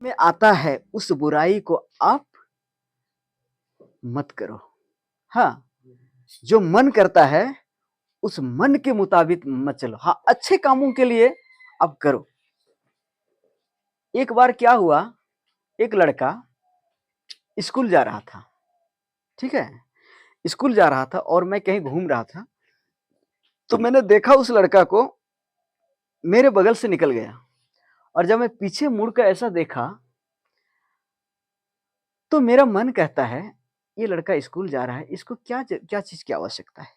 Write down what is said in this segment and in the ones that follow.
में आता है उस बुराई को आप मत करो। हाँ, जो मन करता है उस मन के मुताबिक मत चलो। हाँ, अच्छे कामों के लिए आप करो। एक बार क्या हुआ, एक लड़का स्कूल जा रहा था, ठीक है, स्कूल जा रहा था और मैं कहीं घूम रहा था, तो मैंने देखा उस लड़का को मेरे बगल से निकल गया। और जब मैं पीछे मुड़ कर ऐसा देखा तो मेरा मन कहता है ये लड़का स्कूल जा रहा है, इसको क्या क्या चीज की आवश्यकता है।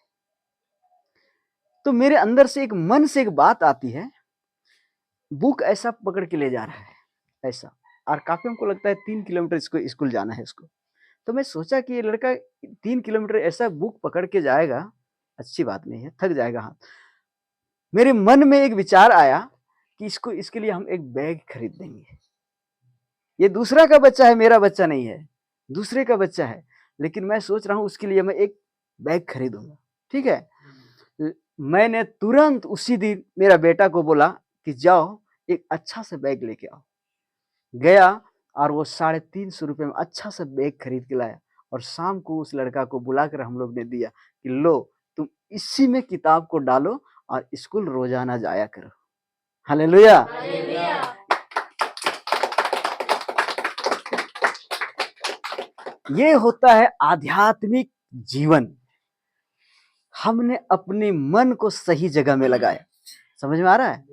तो मेरे अंदर से एक मन से एक बात आती है, बुक ऐसा पकड़ के ले जा रहा है ऐसा, और काफी हमको लगता है 3 किलोमीटर इसको स्कूल जाना है इसको। तो मैं सोचा कि ये लड़का 3 किलोमीटर ऐसा बुक पकड़ के जाएगा, अच्छी बात नहीं है, थक जाएगा। हाँ, मेरे मन में एक विचार आया कि इसको, इसके लिए हम एक बैग खरीद देंगे। ये दूसरा का बच्चा है, मेरा बच्चा नहीं है, दूसरे का बच्चा है, लेकिन मैं सोच रहा हूं उसके लिए मैं एक बैग खरीदूंगा। ठीक है, मैंने तुरंत उसी दिन मेरा बेटा को बोला कि जाओ एक अच्छा सा बैग लेके आओ। गया और वो 350 रुपये में अच्छा सा बैग खरीद के लाया, और शाम को उस लड़का को बुलाकर हम लोग ने दिया कि लो तुम इसी में किताब को डालो और स्कूल रोजाना जाया करो। हालेलुया। ये होता है आध्यात्मिक जीवन। हमने अपने मन को सही जगह में लगाया, समझ में आ रहा है,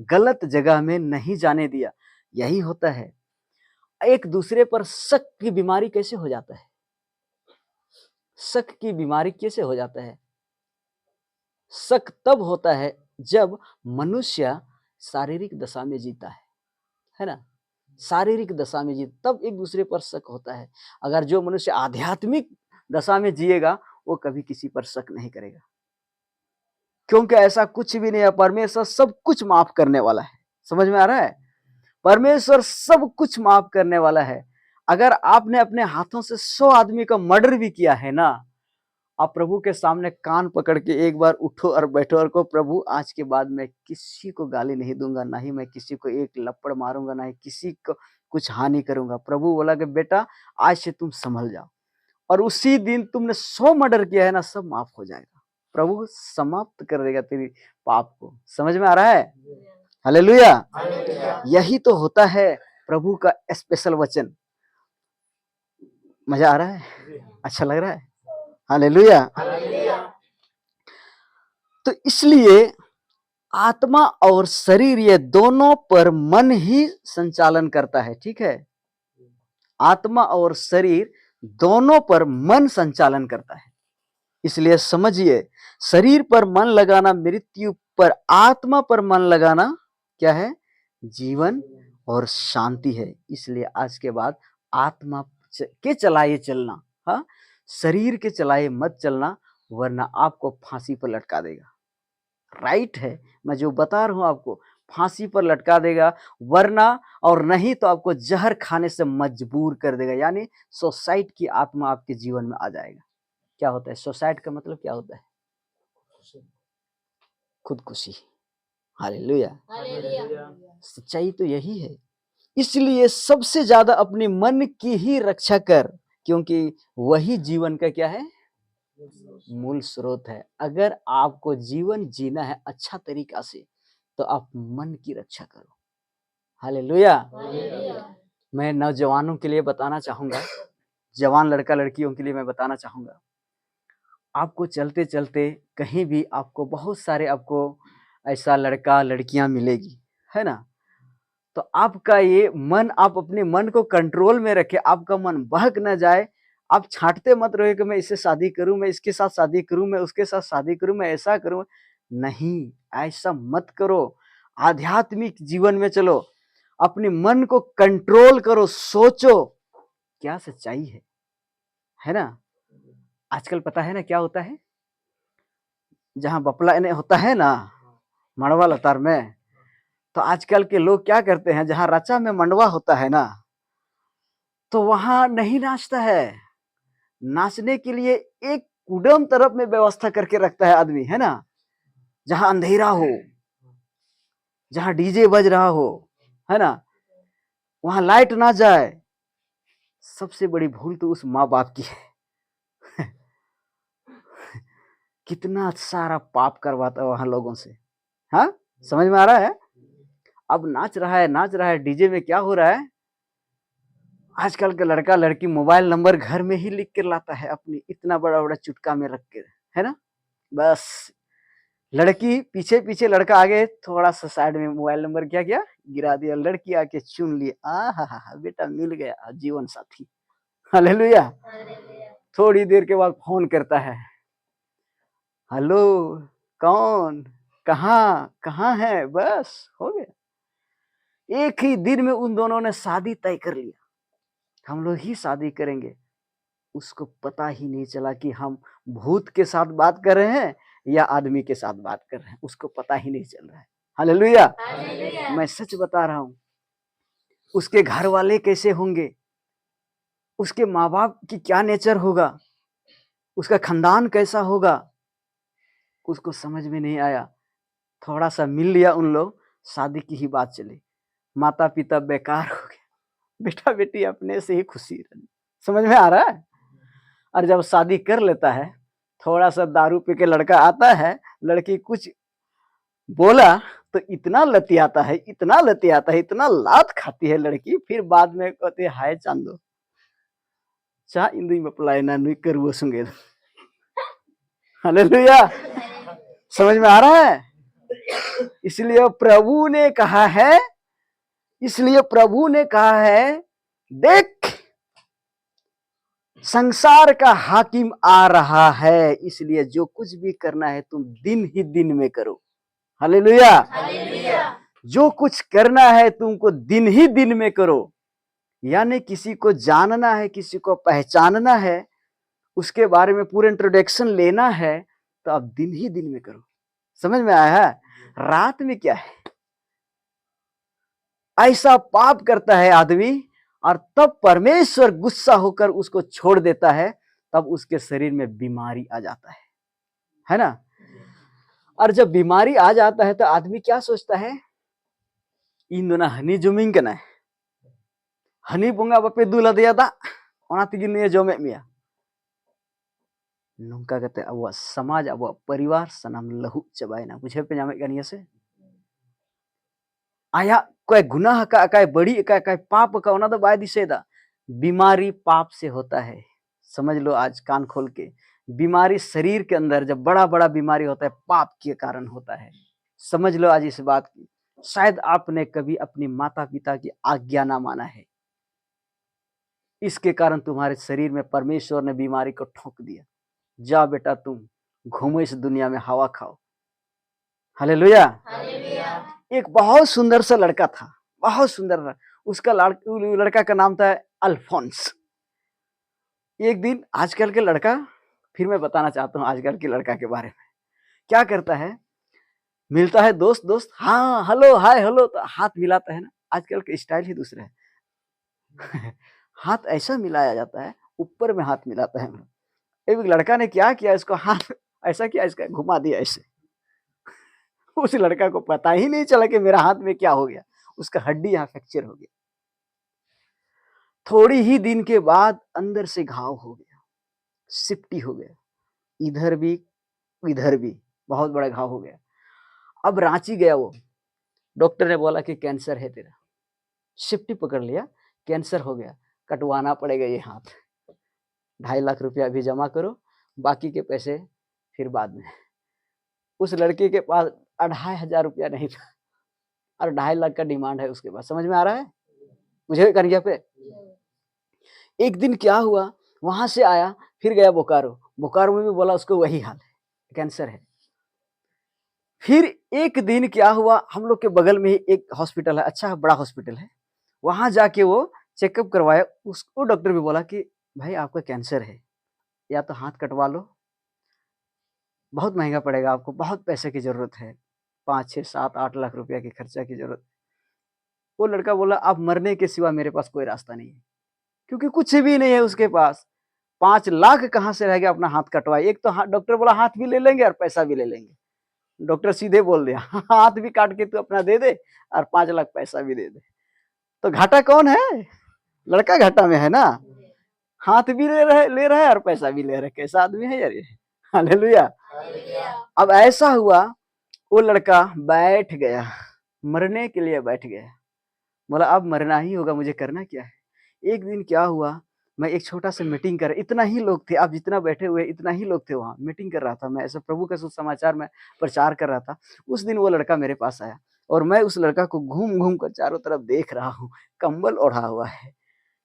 गलत जगह में नहीं जाने दिया। यही होता है। एक दूसरे पर शक की बीमारी कैसे हो जाता है? शक की बीमारी कैसे हो जाता है? शक तब होता है जब मनुष्य शारीरिक दशा में जीता है ना, शारीरिक दशा में जीत, तब एक दूसरे पर शक होता है। अगर जो मनुष्य आध्यात्मिक दशा में जिएगा वो कभी किसी पर शक नहीं करेगा, क्योंकि ऐसा कुछ भी नहीं है। परमेश्वर सब कुछ माफ करने वाला है, समझ में आ रहा है? परमेश्वर सब कुछ माफ करने वाला है। अगर आपने अपने हाथों से 100 आदमी का मर्डर भी किया है ना, आप प्रभु के सामने कान पकड़ के एक बार उठो और बैठो और कहो, प्रभु आज के बाद मैं किसी को गाली नहीं दूंगा, ना ही मैं किसी को एक लपड़ मारूंगा, ना ही किसी को कुछ हानि करूंगा। प्रभु बोला कि बेटा आज से तुम संभल जाओ, और उसी दिन तुमने 100 मर्डर किया है ना, सब माफ हो जाएगा। प्रभु समाप्त कर देगा तेरी पाप को। समझ में आ रहा है? हालेलुया। यही तो होता है प्रभु का स्पेशल वचन। मजा आ रहा है? अच्छा लग रहा है? हालेलुया। तो इसलिए आत्मा और शरीर ये दोनों पर मन ही संचालन करता है। ठीक है, आत्मा और शरीर दोनों पर मन संचालन करता है। इसलिए समझिए, शरीर पर मन लगाना मृत्यु पर, आत्मा पर मन लगाना क्या है? जीवन और शांति है। इसलिए आज के बाद आत्मा के चलाए चलना, हाँ, शरीर के चलाए मत चलना, वरना आपको फांसी पर लटका देगा। राइट है, मैं जो बता रहा हूं आपको, फांसी पर लटका देगा, वरना और नहीं तो आपको जहर खाने से मजबूर कर देगा। यानी सुसाइड की आत्मा आपके जीवन में आ जाएगा। क्या होता है सुसाइड का मतलब? क्या होता है? खुदकुशी। हालेलुया। सच्चाई तो यही है। इसलिए सबसे ज्यादा अपने मन की ही रक्षा कर, क्योंकि वही जीवन का क्या है? मूल स्रोत है। अगर आपको जीवन जीना है अच्छा तरीका से, तो आप मन की रक्षा करो। हालेलुया। मैं नौजवानों के लिए बताना चाहूंगा, जवान लड़का लड़कियों के लिए मैं बताना चाहूंगा, आपको चलते चलते कहीं भी आपको बहुत सारे आपको ऐसा लड़का लड़कियां मिलेगी, है ना, तो आपका ये मन, आप अपने मन को कंट्रोल में रखें, आपका मन बहक न जाए। आप छांटते मत रहो कि मैं इससे शादी करूं, मैं इसके साथ शादी करूं, मैं उसके साथ शादी करूं, मैं ऐसा करूं। नहीं, ऐसा मत करो। आध्यात्मिक जीवन में चलो, अपने मन को कंट्रोल करो, सोचो क्या सच्चाई है ना। आजकल पता है ना क्या होता है, जहां बपला ने होता है ना, मड़वा लतार में, तो आजकल के लोग क्या करते हैं, जहां रचा में मंडवा होता है ना, तो वहां नहीं नाचता है। नाचने के लिए एक कुडम तरफ में व्यवस्था करके रखता है आदमी, है ना, जहां अंधेरा हो, जहां डीजे बज रहा हो, है ना, वहां लाइट ना जाए। सबसे बड़ी भूल तो उस माँ बाप की है। कितना सारा पाप करवाता है वहां लोगों से। हाँ, समझ में आ रहा है? अब नाच रहा है डीजे में, क्या हो रहा है? आजकल का लड़का लड़की मोबाइल नंबर घर में ही लिख कर लाता है अपनी, इतना बड़ा बड़ा चुटका में रख के, है ना? बस लड़की पीछे पीछे, लड़का आगे थोड़ा सा साइड में मोबाइल नंबर क्या किया, गिरा दिया, लड़की आके चुन ली। हा, बेटा मिल गया जीवन साथी। हालेलुया। थोड़ी देर के बाद फोन करता है, हेलो कौन, कहाँ कहाँ है, बस हो गया। एक ही दिन में उन दोनों ने शादी तय कर लिया, हम लोग ही शादी करेंगे। उसको पता ही नहीं चला कि हम भूत के साथ बात कर रहे हैं या आदमी के साथ बात कर रहे हैं, उसको पता ही नहीं चल रहा है। हालेलुया। मैं सच बता रहा हूं। उसके घर वाले कैसे होंगे, उसके माँ बाप की क्या नेचर होगा, उसका खानदान कैसा होगा, उसको समझ में नहीं आया। थोड़ा सा मिल लिया उन लोग, शादी की ही बात चली, माता पिता बेकार हो गया, बेटा बेटी अपने से ही खुशी रही। समझ में आ रहा है? और जब शादी कर लेता है, थोड़ा सा दारू पी के लड़का आता है, लड़की कुछ बोला तो इतना लतियाता है, इतना लतियाता है, इतना लात खाती है लड़की, फिर बाद में कहते हाय चांदो चा इंदु मपलायना नुई करुओ सुंगे। हालेलुया। समझ में आ रहा है? इसलिए प्रभु ने कहा है, इसलिए प्रभु ने कहा है, देख संसार का हाकिम आ रहा है, इसलिए जो कुछ भी करना है तुम दिन ही दिन में करो। हालेलुया। जो कुछ करना है तुमको दिन ही दिन में करो। यानी किसी को जानना है, किसी को पहचानना है, उसके बारे में पूरा इंट्रोडक्शन लेना है, तो अब दिन ही दिन में करो। समझ में आया है? रात में क्या है? ऐसा पाप करता है आदमी, और तब परमेश्वर गुस्सा होकर उसको छोड़ देता है, तब उसके शरीर में बीमारी आ जाता है ना? और जब बीमारी आ जाता है तो आदमी क्या सोचता है, इन दोनों हनी जुमिंग के ना हनी बुंगा बापे दुला दिया था, ओना तिगी निये जोमे मिया। नोंका कते अब समाज, अब परिवार सनाम लहू चबायना, बुझे पे जामे गनिया से आया कोई गुनाह का, काय बड़ी का, काय पाप का, ओना तो बाय दिसेदा। बीमारी पाप से होता है। समझ लो आज कान खोल के, बीमारी शरीर के अंदर जब बड़ा बड़ा बीमारी होता है, पाप के कारण होता है। समझ लो आज इस बात की। शायद आपने कभी अपनी माता पिता की आज्ञा ना माना है, इसके कारण तुम्हारे शरीर में परमेश्वर ने बीमारी को ठोक दिया। जा बेटा तुम घूमो इस दुनिया में, हवा खाओ। हालेलुया। एक बहुत सुंदर सा लड़का था, बहुत सुंदर, उसका लड़का का नाम था अल्फोंस। एक दिन आजकल के लड़का, फिर मैं बताना चाहता हूँ आजकल के लड़का के बारे में, क्या करता है, मिलता है दोस्त दोस्त, हाँ हेलो हाय हेलो, तो हाथ मिलाता है ना। आजकल का स्टाइल ही दूसरा है। हाथ ऐसा मिलाया जाता है, ऊपर में हाथ मिलाता है। एक लड़का ने क्या किया, इसको हाथ ऐसा किया, इसका घुमा दिया ऐसे। उस लड़का को पता ही नहीं चला कि मेरा हाथ में क्या हो गया, उसका हड्डी यहाँ फ्रैक्चर हो गया। थोड़ी ही दिन के बाद अंदर से घाव हो गया, सिप्टी हो गया, इधर भी इधर भी बहुत बड़ा घाव हो गया। अब रांची गया वो, डॉक्टर ने बोला कि कैंसर है तेरा, सिप्टी पकड़ लिया, कैंसर हो गया, कटवाना पड़ेगा ये हाथ, 2.5 लाख रुपया अभी जमा करो, बाकी के पैसे फिर बाद में। उस लड़के के पास 2,500 रुपया नहीं था, और 2.5 लाख का डिमांड है उसके पास। समझ में आ रहा है मुझे करिया पे? एक दिन क्या हुआ, वहां से आया, फिर गया बोकारो, बोकारो में भी बोला उसको वही हाल है, कैंसर है। फिर एक दिन क्या हुआ, हम लोग के बगल में ही एक हॉस्पिटल है, अच्छा बड़ा हॉस्पिटल है, वहां जाके वो चेकअप करवाया। उसको डॉक्टर भी बोला कि भाई आपका कैंसर है, या तो हाथ कटवा लो, बहुत महंगा पड़ेगा आपको, बहुत पैसे की जरूरत है, 5, 6, 7, 8 लाख रुपया की खर्चा की जरूरत। वो लड़का बोला अब मरने के सिवा मेरे पास कोई रास्ता नहीं है, क्योंकि कुछ भी नहीं है उसके पास। 5 लाख कहाँ से रह गया अपना हाथ कटवाए? एक तो डॉक्टर बोला हाथ भी ले लेंगे और पैसा भी ले लेंगे। डॉक्टर सीधे बोल दिया हाथ भी काट के तू अपना दे दे और 5 लाख पैसा भी दे दे। तो घाटा कौन है? लड़का घाटा में है ना, हाथ भी ले रहा है और पैसा भी ले रहा है। कैसा आदमी है यार ये, हालेलुया। अब ऐसा हुआ, वो लड़का बैठ गया, मरने के लिए बैठ गया। बोला अब मरना ही होगा, मुझे करना क्या है। एक दिन क्या हुआ, मैं एक छोटा सा मीटिंग कर, इतना ही लोग थे, आप जितना बैठे हुए इतना ही लोग थे, वहाँ मीटिंग कर रहा था मैं, ऐसा प्रभु का सुसमाचार में प्रचार कर रहा था। उस दिन वो लड़का मेरे पास आया और मैं उस लड़का को घूम घूम कर चारों तरफ देख रहा हूँ, कंबल ओढ़ा हुआ है,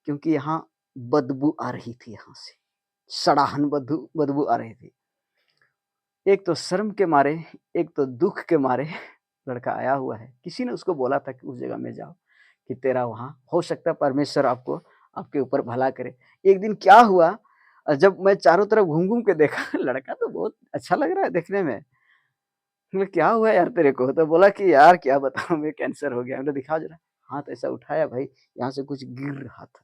क्योंकि यहाँ बदबू आ रही थी, यहाँ से सड़ाहन बदबू आ रही थी। एक तो शर्म के मारे, एक तो दुख के मारे लड़का आया हुआ है। किसी ने उसको बोला था कि उस जगह में जाओ, कि तेरा वहाँ हो सकता है परमेश्वर आपको आपके ऊपर भला करे। एक दिन क्या हुआ, जब मैं चारों तरफ घूम घूम के देखा, लड़का तो बहुत अच्छा लग रहा है देखने में। मैं क्या हुआ यार तेरे को? तो बोला कि यार क्या बताऊं, मैं कैंसर हो गया। मैंने दिखाओ जरा। हाथ ऐसा उठाया भाई, यहाँ से कुछ गिर रहा था,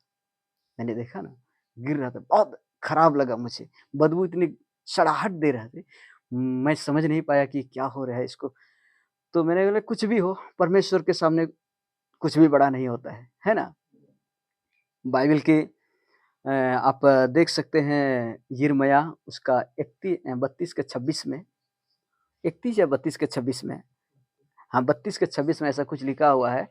मैंने देखा ना, गिर रहा था। बहुत खराब लगा मुझे, बदबू इतनी सड़ाहट दे रहे थे, मैं समझ नहीं पाया कि क्या हो रहा है इसको। तो मैंने बोला कुछ भी हो, परमेश्वर के सामने कुछ भी बड़ा नहीं होता है ना। बाइबल के आप देख सकते हैं यिर्मयाह उसका 32 के 26 में, 31 या 32 के 26 में, हाँ 32 के 26 में ऐसा कुछ लिखा हुआ है,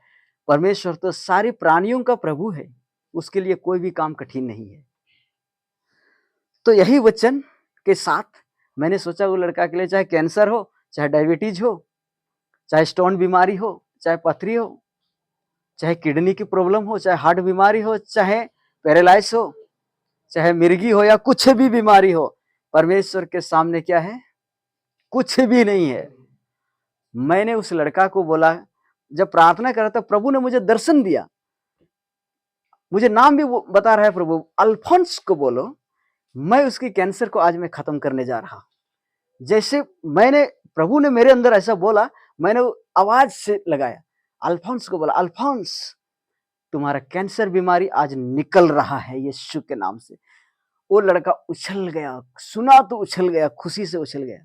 परमेश्वर तो सारे प्राणियों का प्रभु है, उसके लिए कोई भी काम कठिन नहीं है। तो यही वचन के साथ मैंने सोचा वो लड़का के लिए, चाहे कैंसर हो, चाहे डायबिटीज हो, चाहे स्टोन बीमारी हो, चाहे पथरी हो, चाहे किडनी की प्रॉब्लम हो, चाहे हार्ट बीमारी हो, चाहे पैरालाइज हो, चाहे मिर्गी हो, या कुछ भी बीमारी हो, परमेश्वर के सामने क्या है? कुछ भी नहीं है। मैंने उस लड़का को बोला, जब प्रार्थना कर रहा था प्रभु ने मुझे दर्शन दिया, मुझे नाम भी बता रहा है प्रभु, अल्फोंस को बोलो, मैं उसकी कैंसर को आज मैं खत्म करने जा रहा हूं। जैसे मैंने, प्रभु ने मेरे अंदर ऐसा बोला, मैंने आवाज से लगाया, अल्फोंस को बोला, अल्फोंस तुम्हारा कैंसर बीमारी आज निकल रहा है यीशु के नाम से। वो लड़का उछल गया, सुना तो उछल गया, खुशी से उछल गया।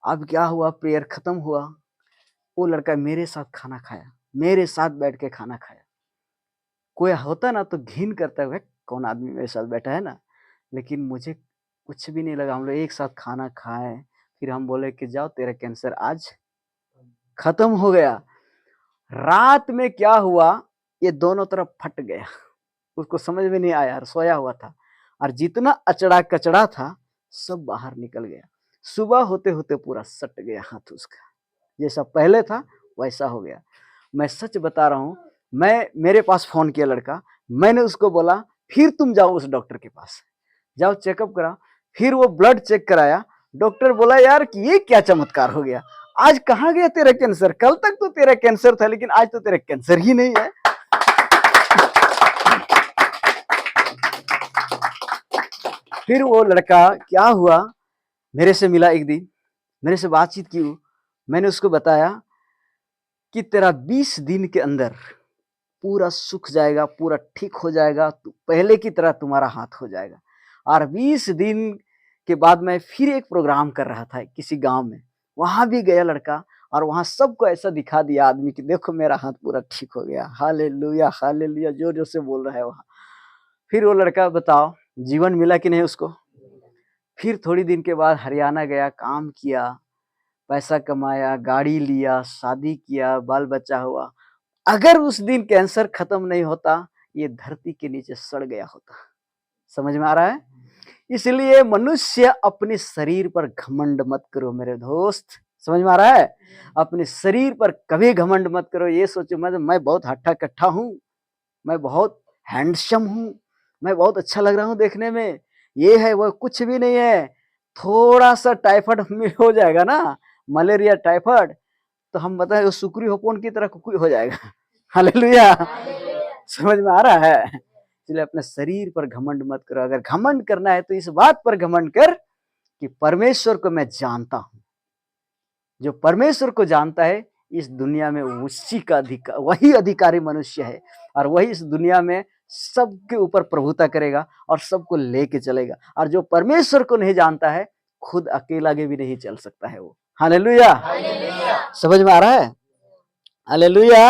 अब क्या हुआ, प्रेयर खत्म हुआ, वो लड़का मेरे साथ खाना खाया, मेरे साथ बैठ के खाना खाया। कोई होता ना तो घिन करता है, कौन आदमी मेरे साथ बैठा है ना, लेकिन मुझे कुछ भी नहीं लगा। हम लोग एक साथ खाना खाए, फिर हम बोले कि जाओ तेरा कैंसर आज खत्म हो गया। रात में क्या हुआ, ये दोनों तरफ फट गया, उसको समझ में नहीं आया, सोया हुआ था, और जितना अचड़ा कचड़ा था सब बाहर निकल गया। सुबह होते होते पूरा सट गया हाथ उसका, जैसा पहले था वैसा हो गया। मैं सच बता रहा हूँ, मैं मेरे पास फोन किया लड़का, मैंने उसको बोला फिर तुम जाओ उस डॉक्टर के पास, जाओ चेकअप करा। फिर वो ब्लड चेक कराया, डॉक्टर बोला यार कि ये क्या चमत्कार हो गया, आज कहाँ गया तेरा कैंसर? कल तक तो तेरा कैंसर था, लेकिन आज तो तेरा कैंसर ही नहीं है। फिर वो लड़का क्या हुआ, मेरे से मिला एक दिन, मेरे से बातचीत की, मैंने उसको बताया कि तेरा 20 दिन के अंदर पूरा सूख जाएगा, पूरा ठीक हो जाएगा, पहले की तरह तुम्हारा हाथ हो जाएगा। और 20 दिन के बाद मैं फिर एक प्रोग्राम कर रहा था किसी गांव में, वहां भी गया लड़का, और वहां सबको ऐसा दिखा दिया आदमी कि देखो मेरा हाथ पूरा ठीक हो गया, हालेलुया हालेलुया, जोर जोर से बोल रहा है वहां। फिर वो लड़का बताओ जीवन मिला कि नहीं उसको। फिर थोड़ी दिन के बाद हरियाणा गया, काम किया, पैसा कमाया, गाड़ी लिया, शादी किया, बाल बच्चा हुआ। अगर उस दिन कैंसर खत्म नहीं होता, ये धरती के नीचे सड़ गया होता। समझ में आ रहा है? इसलिए मनुष्य अपने शरीर पर घमंड मत करो मेरे दोस्त। समझ में आ रहा है? अपने शरीर पर कभी घमंड मत करो। ये सोचो मैं बहुत हट्टा कट्ठा हूँ, मैं बहुत हैंडसम हूँ, मैं बहुत अच्छा लग रहा हूँ देखने में, ये है वो, कुछ भी नहीं है। थोड़ा सा टाइफाइड में हो जाएगा ना, मलेरिया टाइफाइड, तो हम बताए वो सुक्री होपोन की तरह कुकुई हो जाएगा। हालेलुया। समझ में आ रहा है? इसलिए अपने शरीर पर घमंड मत करो। अगर घमंड करना है तो इस बात पर घमंड कर कि परमेश्वर को मैं जानता हूं। जो परमेश्वर को जानता है इस दुनिया में उसी का अधिकार, वही अधिकारी मनुष्य है, और वही इस दुनिया में सबके ऊपर प्रभुता करेगा और सबको लेके चलेगा। और जो परमेश्वर को नहीं जानता है खुद अकेला भी नहीं चल सकता है वो। हालेलुया। समझ में आ रहा है? हालेलुया।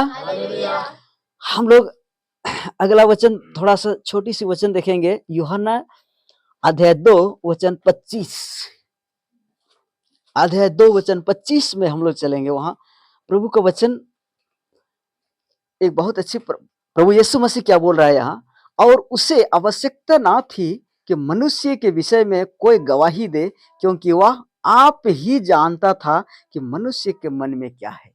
हम लोग अगला वचन थोड़ा सा छोटी सी वचन देखेंगे, यूहन्ना अध्याय 2 वचन 25, अध्याय 2 वचन 25 में हम लोग चलेंगे। वहां प्रभु का वचन एक बहुत अच्छी, प्रभु यीशु मसीह क्या बोल रहा है यहाँ, और उसे आवश्यकता ना थी कि मनुष्य के विषय में कोई गवाही दे, क्योंकि वह आप ही जानता था कि मनुष्य के मन में क्या है।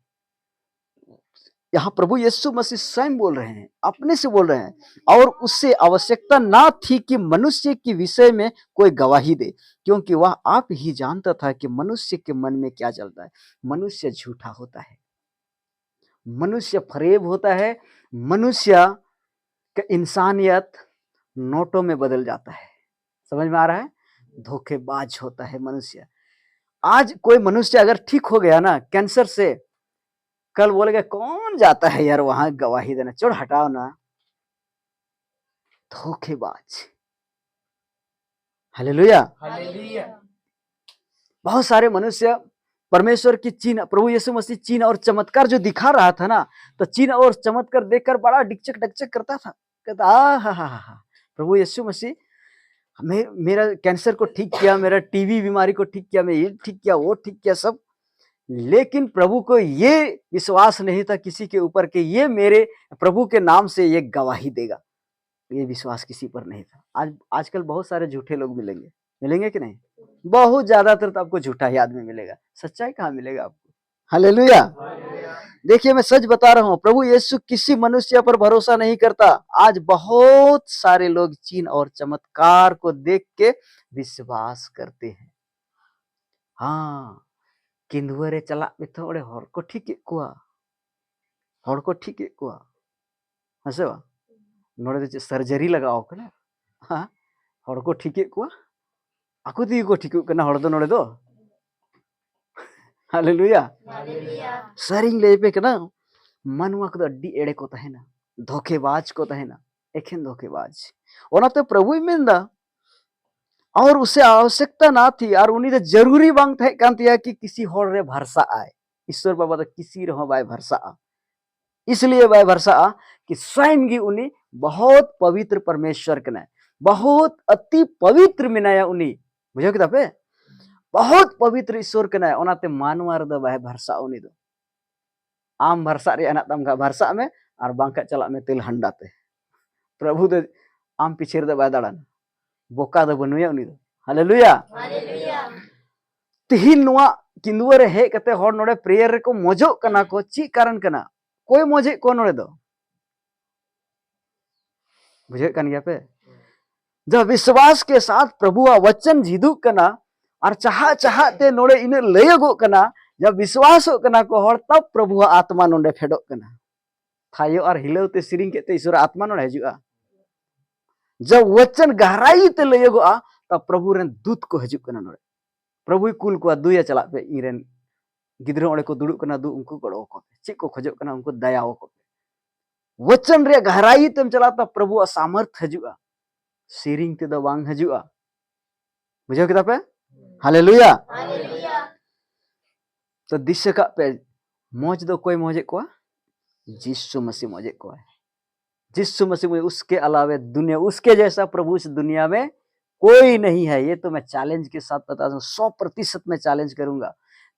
यहाँ प्रभु यीशु मसीह स्वयं बोल रहे हैं, अपने से बोल रहे हैं, और उससे आवश्यकता ना थी कि मनुष्य के विषय में कोई गवाही दे, क्योंकि वह आप ही जानता था कि मनुष्य के मन में क्या चलता है। मनुष्य झूठा होता है, मनुष्य फरेब होता है, मनुष्य का इंसानियत नोटों में बदल जाता है। समझ में आ रहा है? धोखेबाज होता है मनुष्य। आज कोई मनुष्य अगर ठीक हो गया ना कैंसर से, कल बोलेगा कौन जाता है यार वहां गवाही देना, छोड़ हटाओ ना। धोखेबाज। हालेलुया। बहुत सारे मनुष्य परमेश्वर की चिन्ह, प्रभु यीशु मसीह चिन्ह और चमत्कार जो दिखा रहा था ना, तो चिन्ह और चमत्कार देखकर बड़ा डिकचक डकचक करता था, कहता हा, प्रभु यीशु मसीह मेरा कैंसर को ठीक किया, मेरा टीबी बीमारी को ठीक किया, मैं ये ठीक किया, वो ठीक किया सब। लेकिन प्रभु को ये विश्वास नहीं था किसी के ऊपर कि ये मेरे प्रभु के नाम से ये गवाही देगा। ये विश्वास किसी पर नहीं था। आजकल बहुत सारे झूठे लोग मिलेंगे कि नहीं? बहुत ज्यादातर तो आपको झूठा ही आदमी मिलेगा, सच्चाई कहाँ मिलेगा आपको? हालेलुया। देखिए मैं सच बता रहा हूँ, प्रभु यीशु किसी मनुष्य पर भरोसा नहीं करता। आज बहुत सारे लोग चिन्ह और चमत्कार को देख के विश्वास करते हैं। हाँ, किंदुरे चला थोड़े हर को ठीक कुआ हसे बा नोड़े तो सर्जरी लगाओ कना, हाँ हर को ठीक कुआ aku ती को ठीक कना हर दो नोड़े दो। हालेलुया। सरिंग ले पे कना मनवा को अड्डी एड़े को तहेना, धोखेबाज को तहेना, एखेन धोखेबाज ओनाते प्रभु मेंदा, और उसे आवश्यकता ना थी और उन्हीं तो जरूरी बांग थे कांतिया कि किसी होर रे भरसा आए। ईश्वर बाबा तो किसी रहो बाय भरसा आ, इसलिए बाय भरसा आ कि स्वयं की उन्हीं बहुत पवित्र परमेश्वर कने, बहुत अति पवित्र मिनाया उन्हीं, बुझो कि तपे बहुत पवित्र ईश्वर कने, ओनाते मानवार दो बाय भरसा उन्हीं दो आम भरसा रे अना तम का भरसा में और बांका चला में तिल हंडाते प्रभु दो आम पीछे दो बाय दाड़ान बोका दो बनुया उन्हीं दो। हालेलुया। तिहिन नुआ किंदुआ रे हे कते होर नोडे प्रेयर रे को मजो कना को ची कारण कना कोई मजे को नोडे दो बुझे कन गया पे। जब विश्वास के साथ प्रभु वचन झिदू कना और चाहते नोडे इने लयगो कना, जब विश्वास हो कना को होर तब प्रभु आत्मा नोडे फेडो कना थायो और हिलौते सिरिंग के ते ईश्वर आत्मा नोडे हजुआ। जब वचन गहराई ते लयगो आ तब प्रभु रे दूत को हजु कना नोडे, प्रभु कुल को दुया चला पे इरेन गिद्रो ओड़े को दुड़ुक कना दु उनको गड़ो को ची को खजो कना उनको दयाओ को वचन रे गहराई तेम चला तब प्रभु सामर्थ हजुआ, सिरिंग ते दो बांग हजुआ। बुझो किता पे। हालेलुया। तो दिश्य का पे मौज दो कोई मौजे को यीशु मसीह मौजे को है, यीशु मसीह में उसके अलावे दुनिया उसके जैसा प्रभु इस दुनिया में कोई नहीं है। ये तो मैं चैलेंज के साथ बता दूं, 100% मैं चैलेंज करूंगा।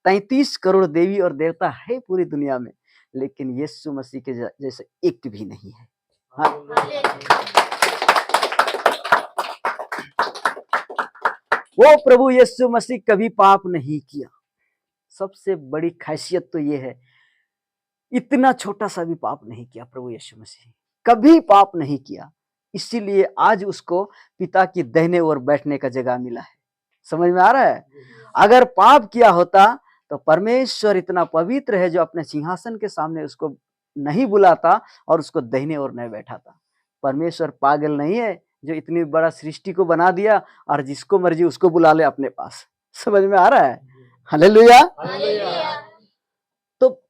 33 करोड़ देवी और देवता है पूरी दुनिया में, लेकिन यीशु मसीह के जैसे एक भी नहीं है। वो प्रभु यीशु मसीह कभी पाप नहीं किया। सबसे बड़ी खासियत तो ये है, इतना छोटा सा भी पाप नहीं किया प्रभु यीशु मसीह, कभी पाप नहीं किया। इसीलिए आज उसको पिता की दाहिने ओर बैठने का जगह मिला है। समझ में आ रहा है? अगर पाप किया होता तो परमेश्वर इतना पवित्र है जो अपने सिंहासन के सामने उसको नहीं बुलाता और उसको दाहिने ओर नहीं बैठाता। परमेश्वर पागल नहीं है जो इतनी बड़ा सृष्टि को बना दिया और जिसको मर्जी उसको बुला ले अपने पास। समझ में आ रहा है? हालेलुया। तो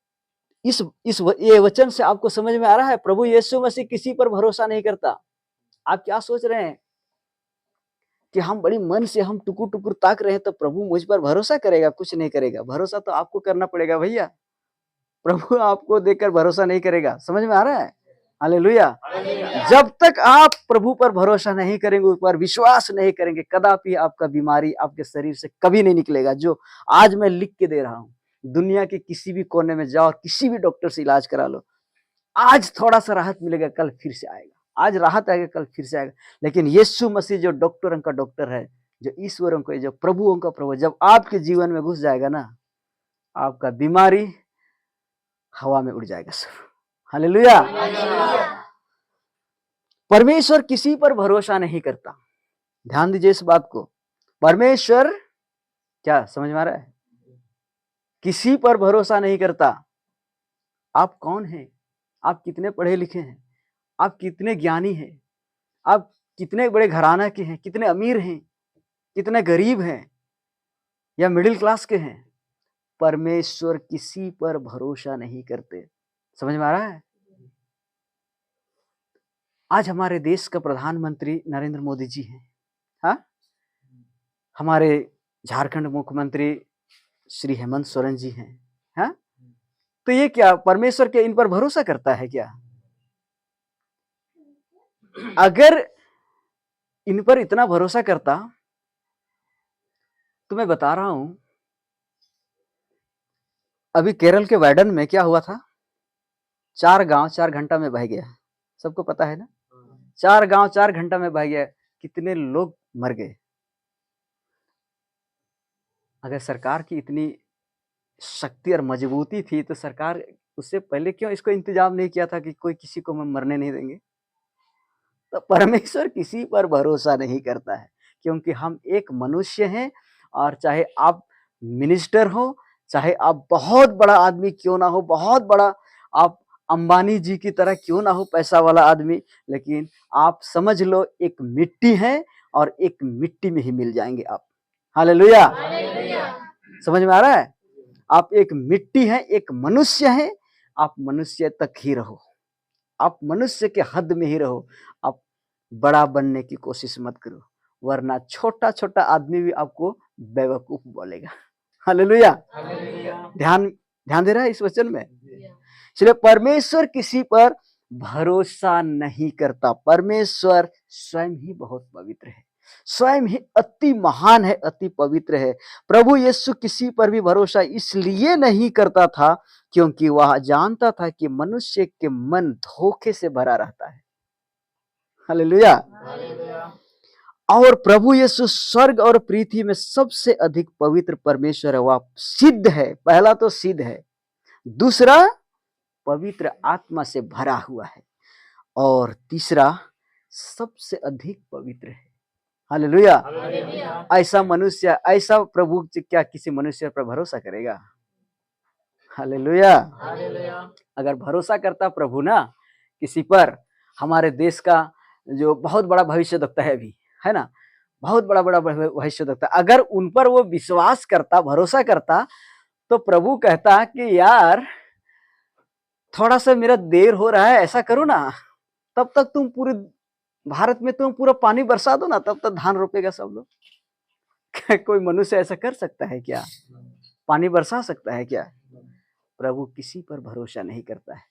ये वचन से आपको समझ में आ रहा है, प्रभु यीशु मसीह किसी पर भरोसा नहीं करता। आप क्या सोच रहे हैं कि हम बड़ी मन से हम टुकुर टुकुर ताक रहे हैं तो प्रभु मुझ पर भरोसा करेगा? कुछ नहीं करेगा। भरोसा तो आपको करना पड़ेगा भैया, प्रभु आपको देखकर भरोसा नहीं करेगा। समझ में आ रहा है? हालेलुया। जब तक आप प्रभु पर भरोसा नहीं करेंगे, उस पर विश्वास नहीं करेंगे, कदापि आपका बीमारी आपके शरीर से कभी नहीं निकलेगा। जो आज मैं लिख के दे रहा हूँ, दुनिया के किसी भी कोने में जाओ और किसी भी डॉक्टर से इलाज करा लो, आज थोड़ा सा राहत मिलेगा, कल फिर से आएगा। आज राहत आएगा, कल फिर से आएगा। लेकिन यीशु मसीह जो डॉक्टरों का डॉक्टर है, जो ईश्वरों को, जो प्रभुओं का प्रभु, जब आपके जीवन में घुस जाएगा ना, आपका बीमारी हवा में उड़ जाएगा सब। हालेलुया। परमेश्वर किसी पर भरोसा नहीं करता। ध्यान दीजिए इस बात को। परमेश्वर क्या समझ में आ रहा है? किसी पर भरोसा नहीं करता। आप कौन हैं? आप कितने पढ़े लिखे हैं? आप कितने ज्ञानी हैं? आप कितने बड़े घराना के हैं? कितने अमीर हैं? कितने गरीब हैं या मिडिल क्लास के हैं? परमेश्वर किसी पर भरोसा नहीं करते। समझ में आ रहा है? आज हमारे देश का प्रधानमंत्री नरेंद्र मोदी जी हैं। हाँ, हमारे झारखंड मुख्यमंत्री श्री हेमंत सोरेन जी हैं। हाँ, तो ये क्या परमेश्वर के इन पर भरोसा करता है क्या? अगर इन पर इतना भरोसा करता तो मैं बता रहा हूं, अभी केरल के वायडन में क्या हुआ था? 4 गांव 4 घंटा में बह गया। सबको पता है ना? 4 गांव 4 घंटा में बह गया। कितने लोग मर गए। अगर सरकार की इतनी शक्ति और मजबूती थी तो सरकार उससे पहले क्यों इसको इंतजाम नहीं किया था कि कोई किसी को मरने नहीं देंगे? तो परमेश्वर किसी पर भरोसा नहीं करता है, क्योंकि हम एक मनुष्य हैं। और चाहे आप मिनिस्टर हो, चाहे आप बहुत बड़ा आदमी क्यों ना हो, बहुत बड़ा आप अंबानी जी की तरह क्यों ना हो, पैसा वाला आदमी, लेकिन आप समझ लो एक मिट्टी है और एक मिट्टी में ही मिल जाएंगे आप। हालेलुया। समझ में आ रहा है? आप एक मिट्टी है, एक मनुष्य है। आप मनुष्य तक ही रहो, आप मनुष्य के हद में ही रहो। आप बड़ा बनने की कोशिश मत करो, वरना छोटा छोटा आदमी भी आपको बेवकूफ बोलेगा। हालेलुया। ध्यान ध्यान दे रहा है इस वचन में? इसलिए परमेश्वर किसी पर भरोसा नहीं करता। परमेश्वर स्वयं ही बहुत पवित्र है, स्वयं ही अति महान है, अति पवित्र है। प्रभु यीशु किसी पर भी भरोसा इसलिए नहीं करता था क्योंकि वह जानता था कि मनुष्य के मन धोखे से भरा रहता है। हालेलुया। और प्रभु यीशु स्वर्ग और पृथ्वी में सबसे अधिक पवित्र परमेश्वर है। वह सिद्ध है। पहला तो सिद्ध है, दूसरा पवित्र आत्मा से भरा हुआ है, और तीसरा सबसे अधिक पवित्र है। हालेलुया। ऐसा मनुष्य, ऐसा प्रभु क्या किसी मनुष्य पर भरोसा करेगा? हालेलुया। अगर भरोसा करता प्रभु ना किसी पर, हमारे देश का जो बहुत बड़ा भविष्यद्वक्ता है अभी, है ना, बहुत बड़ा बड़ा भविष्यद्वक्ता, अगर उन पर वो विश्वास करता, भरोसा करता, तो प्रभु कहता कि यार थोड़ा सा मेरा देर हो रहा है, ऐसा करो ना, तब तक तुम पूरे भारत में तुम पूरा पानी बरसा दो ना, तब तक धान रोपेगा सब लोग। कोई मनुष्य ऐसा कर सकता है क्या? पानी बरसा सकता है क्या? प्रभु किसी पर भरोसा नहीं करता है।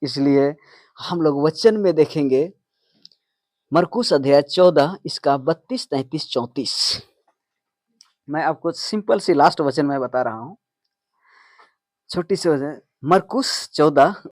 इसलिए हम लोग वचन में देखेंगे, मरकुस अध्याय 14 इसका 32, 33, 34। मैं आपको सिंपल सी लास्ट वचन में बता रहा हूं, छोटी सी वचन, मरकुस 14